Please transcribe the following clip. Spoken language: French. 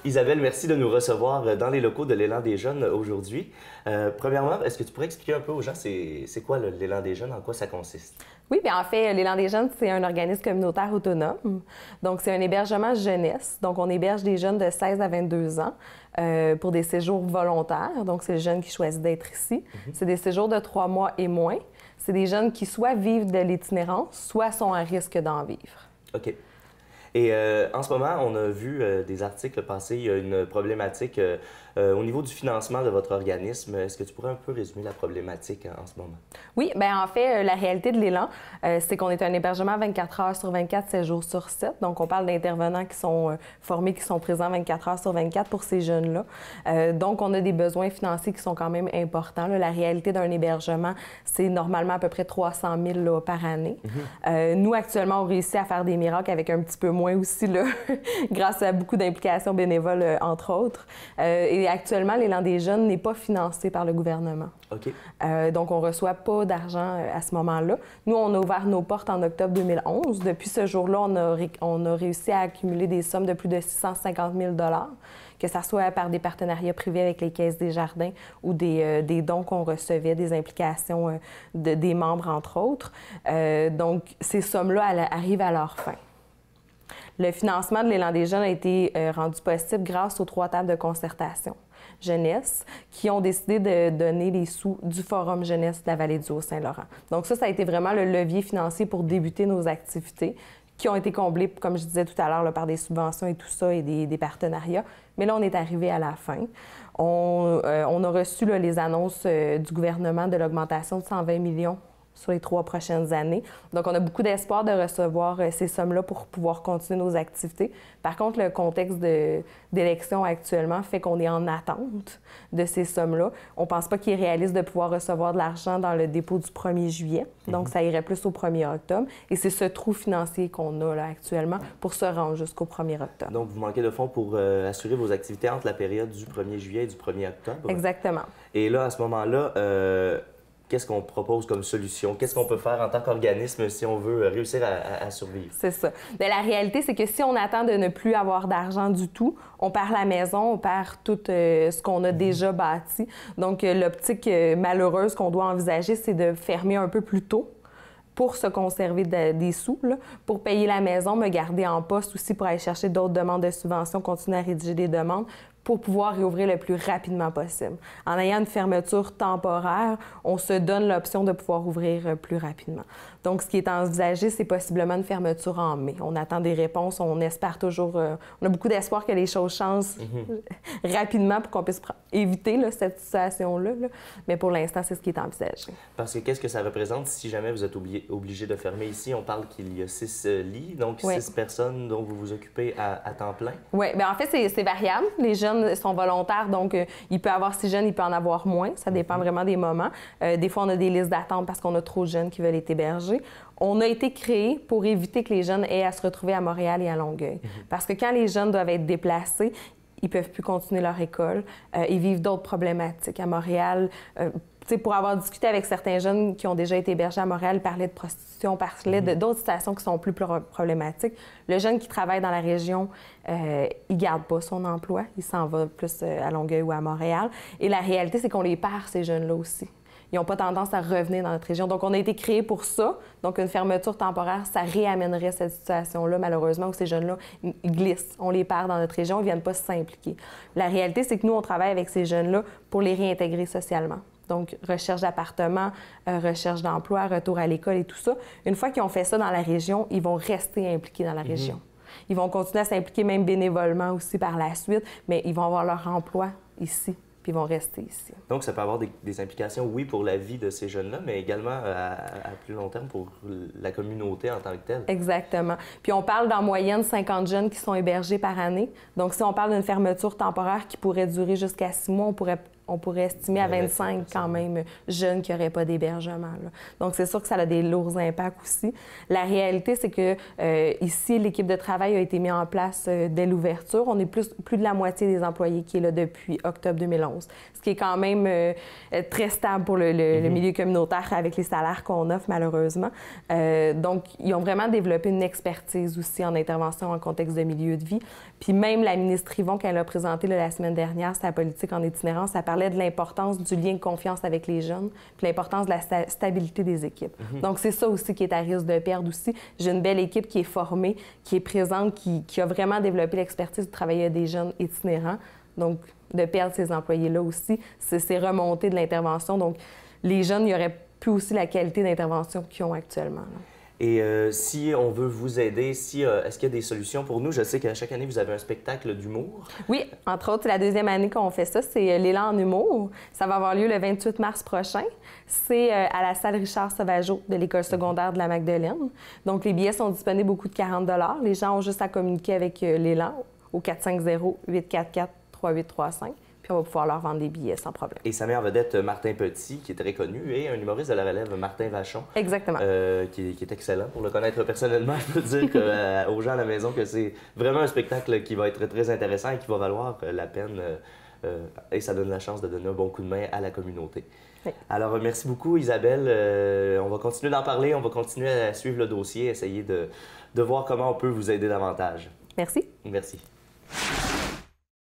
Isabelle, merci de nous recevoir dans les locaux de l'Élan des jeunes aujourd'hui. Premièrement, est-ce que tu pourrais expliquer un peu aux gens c'est quoi l'Élan des jeunes, en quoi ça consiste? Oui, bien en fait, l'Élan des jeunes, c'est un organisme communautaire autonome. Donc, c'est un hébergement jeunesse. Donc, on héberge des jeunes de 16 à 22 ans pour des séjours volontaires. Donc, c'est les jeunes qui choisissent d'être ici. C'est des séjours de 3 mois et moins. C'est des jeunes qui soit vivent de l'itinérance, soit sont à risque d'en vivre. OK. Et en ce moment, on a vu des articles passer, il y a une problématique au niveau du financement de votre organisme. Est-ce que tu pourrais un peu résumer la problématique en ce moment? Oui, bien en fait, la réalité de l'Élan, c'est qu'on est un hébergement 24 heures sur 24, 7 jours sur 7. Donc, on parle d'intervenants qui sont formés, qui sont présents 24 heures sur 24 pour ces jeunes-là. Donc, on a des besoins financiers qui sont quand même importants. Là. La réalité d'un hébergement, c'est normalement à peu près 300 000 là, par année. Nous, actuellement, on réussit à faire des miracles avec un petit peu moins aussi, là, grâce à beaucoup d'implications bénévoles, entre autres. Et actuellement, l'Élan des jeunes n'est pas financé par le gouvernement. OK. Donc, on ne reçoit pas d'argent à ce moment-là. Nous, on a ouvert nos portes en octobre 2011. Depuis ce jour-là, on a réussi à accumuler des sommes de plus de 650 000 que ce soit par des partenariats privés avec les Caisses des Jardins ou des dons qu'on recevait, des implications des membres, entre autres. Donc, ces sommes-là arrivent à leur fin. Le financement de l'Élan des jeunes a été rendu possible grâce aux 3 tables de concertation jeunesse qui ont décidé de donner les sous du Forum jeunesse de la vallée du Haut-Saint-Laurent. Donc ça a été vraiment le levier financier pour débuter nos activités qui ont été comblées, comme je disais tout à l'heure, par des subventions et tout ça et des partenariats. Mais là, on est arrivé à la fin. On a reçu là, les annonces du gouvernement de l'augmentation de 120 millions sur les 3 prochaines années. Donc, on a beaucoup d'espoir de recevoir ces sommes-là pour pouvoir continuer nos activités. Par contre, le contexte d'élection actuellement fait qu'on est en attente de ces sommes-là. On ne pense pas qu'il est réaliste de pouvoir recevoir de l'argent dans le dépôt du 1er juillet. Donc, ça irait plus au 1er octobre. Et c'est ce trou financier qu'on a là actuellement pour se rendre jusqu'au 1er octobre. Donc, vous manquez de fonds pour assurer vos activités entre la période du 1er juillet et du 1er octobre? Exactement. Et là, à ce moment-là, qu'est-ce qu'on propose comme solution? Qu'est-ce qu'on peut faire en tant qu'organisme si on veut réussir à survivre? C'est ça. Mais la réalité, c'est que si on attend de ne plus avoir d'argent du tout, on perd la maison, on perd tout ce qu'on a déjà bâti. Donc, l'optique malheureuse qu'on doit envisager, c'est de fermer un peu plus tôt pour se conserver des sous, là, pour payer la maison, me garder en poste aussi pour aller chercher d'autres demandes de subventions, continuer à rédiger des demandes, pour pouvoir réouvrir le plus rapidement possible. En ayant une fermeture temporaire, on se donne l'option de pouvoir ouvrir plus rapidement. Donc, ce qui est envisagé, c'est possiblement une fermeture en mai. On attend des réponses, on espère toujours... on a beaucoup d'espoir que les choses changent rapidement pour qu'on puisse éviter là, cette situation-là. Là. Mais pour l'instant, c'est ce qui est envisagé. Parce que qu'est-ce que ça représente si jamais vous êtes obligé de fermer ici? On parle qu'il y a 6 lits, donc 6 personnes dont vous vous occupez à temps plein. Oui, bien en fait, c'est variable. Les jeunes sont volontaires, donc il peut y avoir 6 jeunes, il peut en avoir moins. Ça dépend vraiment des moments. Des fois, on a des listes d'attente parce qu'on a trop de jeunes qui veulent être hébergés. On a été créé pour éviter que les jeunes aient à se retrouver à Montréal et à Longueuil. Parce que quand les jeunes doivent être déplacés, ils ne peuvent plus continuer leur école. Ils vivent d'autres problématiques. À Montréal, pour avoir discuté avec certains jeunes qui ont déjà été hébergés à Montréal, ils parlaient de prostitution, parlaient d'autres situations qui sont plus problématiques. Le jeune qui travaille dans la région, il ne garde pas son emploi. Il s'en va plus à Longueuil ou à Montréal. Et la réalité, c'est qu'on les perd, ces jeunes-là aussi. Ils n'ont pas tendance à revenir dans notre région. Donc, on a été créé pour ça. Donc, une fermeture temporaire, ça réamènerait cette situation-là, malheureusement, où ces jeunes-là glissent. On les perd dans notre région, ils ne viennent pas s'impliquer. La réalité, c'est que nous, on travaille avec ces jeunes-là pour les réintégrer socialement. Donc, recherche d'appartement, recherche d'emploi, retour à l'école et tout ça. Une fois qu'ils ont fait ça dans la région, ils vont rester impliqués dans la région. Ils vont continuer à s'impliquer même bénévolement aussi par la suite, mais ils vont avoir leur emploi ici. Puis ils vont rester ici. Donc, ça peut avoir des implications, oui, pour la vie de ces jeunes-là, mais également à plus long terme pour la communauté en tant que telle. Exactement. Puis on parle d'en moyenne 50 jeunes qui sont hébergés par année. Donc, si on parle d'une fermeture temporaire qui pourrait durer jusqu'à 6 mois, on pourrait estimer à 25 quand même jeunes qui n'auraient pas d'hébergement. Donc, c'est sûr que ça a des lourds impacts aussi. La réalité, c'est que ici, l'équipe de travail a été mise en place dès l'ouverture. On est plus de la moitié des employés qui est là depuis octobre 2011, ce qui est quand même très stable pour le milieu communautaire avec les salaires qu'on offre, malheureusement. Donc, ils ont vraiment développé une expertise aussi en intervention en contexte de milieu de vie. Puis même la ministre Yvon, quand elle a présenté la semaine dernière sa politique en itinérance, ça parlait de l'importance du lien de confiance avec les jeunes, puis l'importance de la stabilité des équipes. Donc, c'est ça aussi qui est à risque de perdre aussi. J'ai une belle équipe qui est formée, qui est présente, qui a vraiment développé l'expertise de travailler avec des jeunes itinérants. Donc, de perdre ces employés-là aussi, c'est remonter de l'intervention. Donc, les jeunes, il y aurait plus aussi la qualité d'intervention qu'ils ont actuellement. Là. Et si on veut vous aider, est-ce qu'il y a des solutions pour nous? Je sais qu'à chaque année, vous avez un spectacle d'humour. Oui, entre autres, c'est la deuxième année qu'on fait ça. C'est l'Élan en humour. Ça va avoir lieu le 28 mars prochain. C'est à la salle Richard Sauvageau de l'École secondaire de la Magdeleine. Donc, les billets sont disponibles au coût de 40 $. Les gens ont juste à communiquer avec l'Élan au 450-844-3835. On va pouvoir leur vendre des billets sans problème. Et sa mère vedette, Martin Petit, qui est très connu, et un humoriste de la relève, Martin Vachon. Exactement. Qui est excellent. Pour le connaître personnellement, je peux dire aux gens à la maison que c'est vraiment un spectacle qui va être très intéressant et qui va valoir la peine. Et ça donne la chance de donner un bon coup de main à la communauté. Oui. Alors, merci beaucoup, Isabelle. On va continuer d'en parler, on va continuer à suivre le dossier, essayer de voir comment on peut vous aider davantage. Merci. Merci.